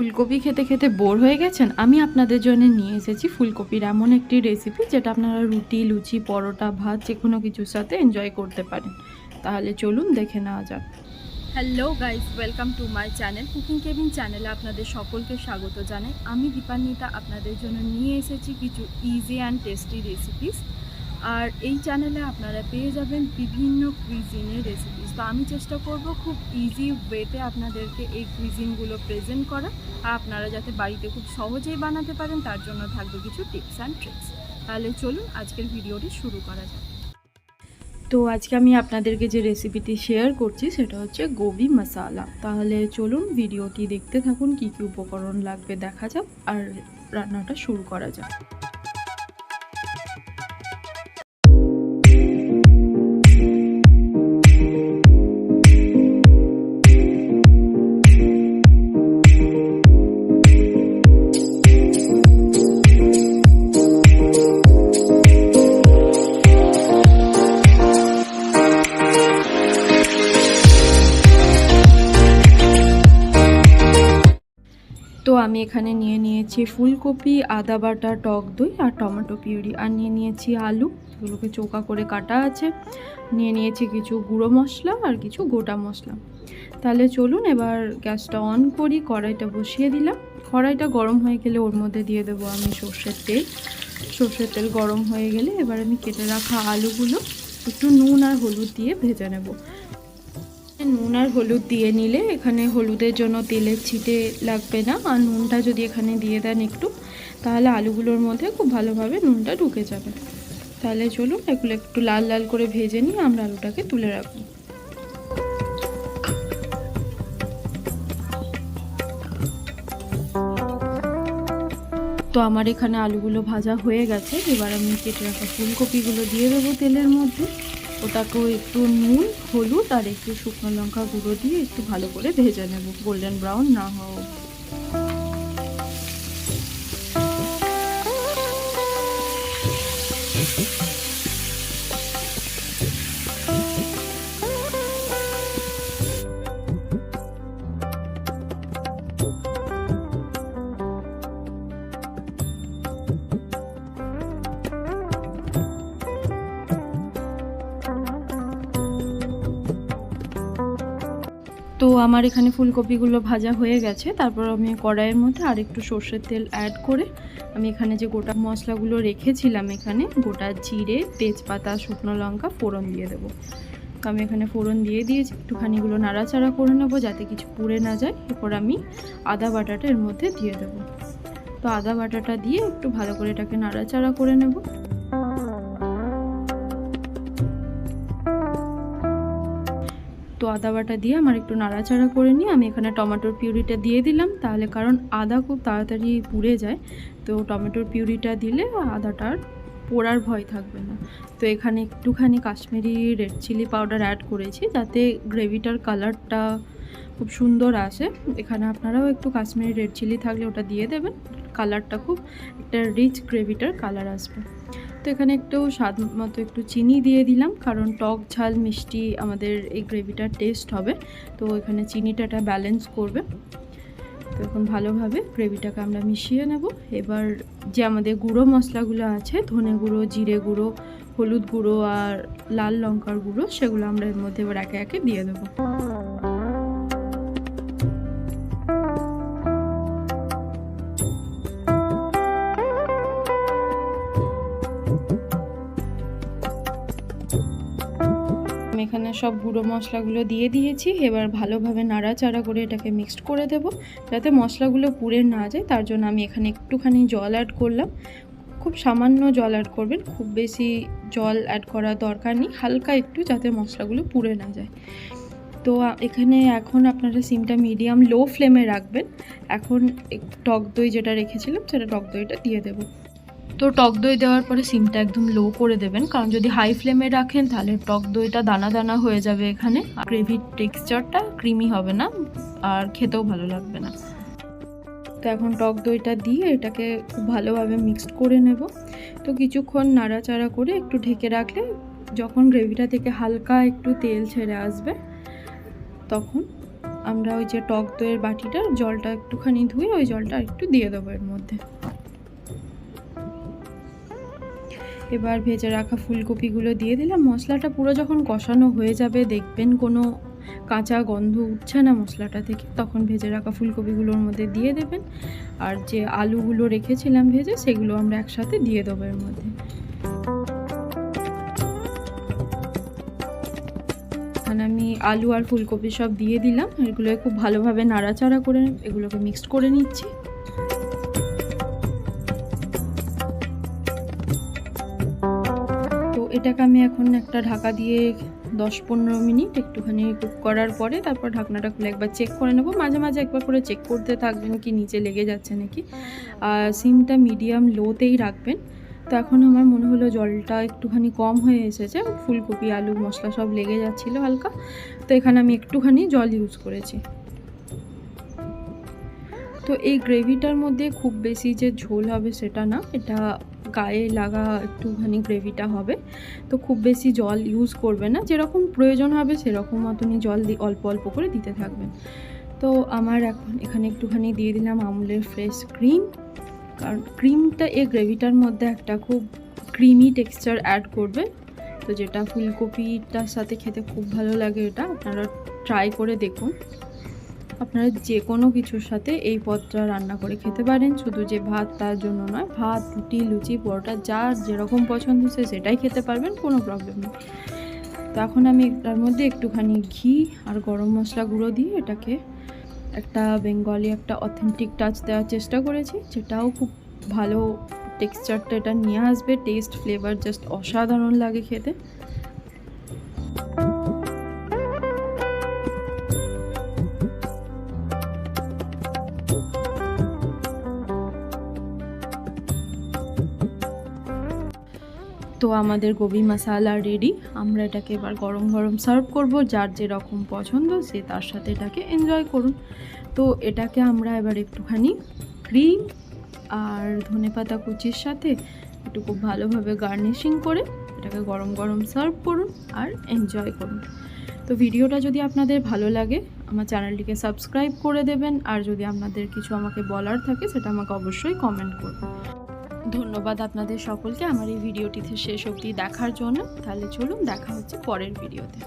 ফুলকপি খেতে খেতে বোর হয়ে গেছেন? আমি আপনাদের জন্য নিয়ে এসেছি ফুলকপির এমন একটি রেসিপি যেটা আপনারা রুটি, লুচি, পরোটা, ভাত যে কোনো কিছুর সাথে এনজয় করতে পারেন। তাহলে চলুন দেখে নেওয়া যাক। Hello guys, welcome to my channel cooking cabin চ্যানেলে আপনাদের সকলকে স্বাগত জানাই। আমি দীপান্বিতা আপনাদের জন্য নিয়ে এসেছি কিছু ইজি অ্যান্ড টেস্টি রেসিপিস। আর এই চ্যানেলে আপনারা পেয়ে যাবেন বিভিন্ন কুইজিনের রেসিপিস। তো আমি চেষ্টা করব খুব ইজি ওয়েতে আপনাদেরকে এই কুইজিনগুলো প্রেজেন্ট করা, আর আপনারা যাতে বাড়িতে খুব সহজেই বানাতে পারেন তার জন্য থাকবে কিছু টিপস অ্যান্ড ট্রিক্স। তাহলে চলুন আজকের ভিডিওটি শুরু করা যাক। তো আজকে আমি আপনাদেরকে যে রেসিপিটি শেয়ার করছি সেটা হচ্ছে গোবি মশালা। তাহলে চলুন ভিডিওটি দেখতে থাকুন, কী কী উপকরণ লাগবে দেখা যাক আর রান্নাটা শুরু করা যাক। তো আমি এখানে নিয়ে নিয়েছি ফুলকপি, আদা বাটা, টক দই আর টমেটো পিউরি, আর নিয়ে নিয়েছি আলু, এগুলোকে চৌকা করে কাটা আছে। নিয়ে নিয়েছি কিছু গুঁড়ো মশলা আর কিছু গোটা মশলা। তাহলে চলুন এবার গ্যাসটা অন করি, কড়াইটা বসিয়ে দিলাম। কড়াইটা গরম হয়ে গেলে ওর মধ্যে দিয়ে দেবো আমি সর্ষের তেল। সর্ষের তেল গরম হয়ে গেলে এবার আমি কেটে রাখা আলুগুলো একটু নুন আর হলুদ দিয়ে ভেজে নেব। নুন আর হলুদ দিয়ে নিলে এখানে হলুদের জন্য তেলের ছিটে লাগবে না, আর নুনটা যদি এখানে দিয়ে দেন একটু, তাহলে আলুগুলোর মধ্যে খুব ভালোভাবে নুনটা ঢুকে যাবে। তাহলে চলুন এগুলো একটু লাল লাল করে ভেজে নিয়ে আমরা আলুটাকে তুলে রাখবো। তো আমার এখানে আলুগুলো ভাজা হয়ে গেছে। এবার আমি কেটে রাখা ফুলকপিগুলো দিয়ে দেবো তেলের মধ্যে। ওটাকেও একটু নুন, হলুদ আর একটু শুকনো লঙ্কা গুঁড়ো দিয়ে একটু ভালো করে ভেজে নেব, গোল্ডেন ব্রাউন না হওয়া। তো আমার এখানে ফুলকপিগুলো ভাজা হয়ে গেছে। তারপর আমি কড়াইয়ের মধ্যে আর একটু সর্ষের তেল অ্যাড করে আমি এখানে যে গোটা মশলাগুলো রেখেছিলাম, এখানে গোটা জিরে, তেজপাতা, শুকনো লঙ্কা ফোড়ন দিয়ে দেবো। তো আমি এখানে ফোড়ন দিয়ে দিয়েছি, একটুখানিগুলো নাড়াচাড়া করে নেবো যাতে কিছু পুড়ে না যায়। এরপর আমি আদা বাটাটা এর মধ্যে দিয়ে দেবো। তো আদা বাটাটা দিয়ে একটু ভালো করে এটাকে নাড়াচাড়া করে নেব। তো আদা বাটা দিয়ে আমার একটু নাড়াচাড়া করে নিয়ে আমি এখানে টমেটোর পিউরিটা দিয়ে দিলাম, তাহলে কারণ আদা খুব তাড়াতাড়ি পুড়ে যায়। তো টমেটোর পিউরিটা দিলে আদাটার পোড়ার ভয় থাকবে না। তো এখানে একটুখানি Kashmiri red chilli powder add করেছি যাতে গ্রেভিটার কালারটা খুব সুন্দর আসে। এখানে আপনারাও একটু কাশ্মীরি রেড চিলি থাকলে ওটা দিয়ে দেবেন, কালারটা খুব একটা রিচ গ্রেভিটার কালার আসবে। তো এখানে একটু স্বাদ মতো একটু চিনি দিয়ে দিলাম, কারণ টক ঝাল মিষ্টি আমাদের এই গ্রেভিটার টেস্ট হবে। তো এখানে চিনিটা ব্যালেন্স করবে। তো এখন ভালোভাবে গ্রেভিটাকে আমরা মিশিয়ে নেব। এবার যে আমাদের গুঁড়ো মশলাগুলো আছে, ধনে গুঁড়ো, জিরে গুঁড়ো, হলুদ গুঁড়ো আর লাল লঙ্কার গুঁড়ো, সেগুলো আমরা এর মধ্যে এবার একে একে দিয়ে দেবো। এখানে সব গুঁড়ো মশলাগুলো দিয়ে দিয়েছি। এবার ভালোভাবে নাড়াচাড়া করে এটাকে মিক্সড করে দেব যাতে মশলাগুলো পুড়ে না যায়। তার জন্য আমি এখানে একটুখানি জল অ্যাড করলাম, খুব সামান্য জল অ্যাড করবেন, খুব বেশি জল অ্যাড করার দরকার নেই, হালকা একটু, যাতে মশলাগুলো পুড়ে না যায়। তো এখানে এখন আপনারা সিমটা মিডিয়াম লো ফ্লেমে রাখবেন। এখন টক দই যেটা রেখেছিলাম সেটা টক দইটা দিয়ে দেবো। তো টক দই দেওয়ার পরে সিমটা একদম লো করে দেবেন, কারণ যদি হাই ফ্লেমে রাখেন তাহলে টক দইটা দানা দানা হয়ে যাবে এখানে, গ্রেভির টেক্সচারটা ক্রিমি হবে না আর খেতেও ভালো লাগবে না। তো এখন টক দইটা দিয়ে এটাকে খুব ভালোভাবে মিক্সড করে নেব। তো কিছুক্ষণ নাড়াচাড়া করে একটু ঢেকে রাখলে যখন গ্রেভিটা থেকে হালকা একটু তেল ছেড়ে আসবে তখন আমরা ওই যে টক দইয়ের বাটিটার জলটা একটুখানি ধুয়ে ওই জলটা একটু দিয়ে দেবো এর মধ্যে। এবার ভেজে রাখা ফুলকপিগুলো দিয়ে দিলাম। মশলাটা পুরো যখন কষানো হয়ে যাবে, দেখবেন কোনো কাঁচা গন্ধ উঠছে না মশলাটা থেকে, তখন ভেজে রাখা ফুলকপিগুলোর মধ্যে দিয়ে দেবেন। আর যে আলুগুলো রেখেছিলাম ভেজে, সেগুলো আমরা একসাথে দিয়ে দেবো এর মধ্যে। এখানে আমি আলু আর ফুলকপি সব দিয়ে দিলাম। এগুলোকে খুব ভালোভাবে নাড়াচাড়া করে এগুলোকে মিক্সড করে নিচ্ছি। তো এটাকে আমি এখন একটা ঢাকা দিয়ে 10-15 মিনিট একটুখানি কুক করার পরে তারপর ঢাকনাটা খুলে একবার চেক করে নেব। মাঝে মাঝে একবার করে চেক করতে থাকবেন কি নিচে লেগে যাচ্ছে নাকি। আর সিমটা মিডিয়াম লোতেই রাখবেন। তো এখন আমার মনে হলো জলটা একটুখানি কম হয়ে এসেছে, ফুলকপি আলু মশলা সব লেগে যাচ্ছিলো হালকা। তো এখানে আমি একটুখানি জল ইউজ করেছি। তো এই গ্রেভিটার মধ্যে খুব বেশি যে ঝোল হবে সেটা না, এটা গায়ে লাগা একটুখানি গ্রেভিটা হবে। তো খুব বেশি জল ইউজ করবে না, যেরকম প্রয়োজন হবে সেরকম মতনই জল অল্প অল্প করে দিতে থাকবেন। তো আমার এখন এখানে একটুখানি দিয়ে দিলাম আমুলের ফ্রেশ ক্রিম, কারণ ক্রিমটা এই গ্রেভিটার মধ্যে একটা খুব ক্রিমি টেক্সচার অ্যাড করবে। তো যেটা ফুলকপিটার সাথে খেতে খুব ভালো লাগে, এটা আপনারা ট্রাই করে দেখুন। আপনারা যে কোনো কিছুর সাথে এই পদটা রান্না করে খেতে পারেন, শুধু যে ভাত তার জন্য নয়, ভাত রুটি লুচি পরোটা যার যেরকম পছন্দ সে সেটাই খেতে পারবেন, কোনো প্রবলেম নেই। তো এখন আমি এটার মধ্যে একটুখানি ঘি আর গরম মশলা গুঁড়ো দিয়ে এটাকে একটা বেঙ্গলি একটা অথেন্টিক টাচ দেওয়ার চেষ্টা করেছি, যেটাও খুব ভালো টেক্সচারটা এটা নিয়ে আসবে। টেস্ট ফ্লেভার জাস্ট অসাধারণ লাগে খেতে। তো আমাদের গোবি মশালা রেডি। আমরা এটাকে এবার গরম গরম সার্ভ করব। যার যেরকম পছন্দ সে তার সাথে এটাকে এনজয় করুন। তো এটাকে আমরা এবার একটুখানি ক্রিম আর ধনেপাতা কুচির সাথে একটু খুব ভালোভাবে গার্নিশিং করে এটাকে গরম গরম সার্ভ করুন আর এনজয় করুন। তো ভিডিওটা যদি আপনাদের ভালো লাগে আমার চ্যানেলটিকে সাবস্ক্রাইব করে দেবেন, আর যদি আপনাদের কিছু আমাকে বলার থাকে সেটা আমাকে অবশ্যই কমেন্ট করবেন। ধন্যবাদ আপনাদের সকলকে আমার এই ভিডিওটিতে শেষ অবধি দেখার জন্য। তাহলে চলুন দেখা হচ্ছে পরের ভিডিওতে।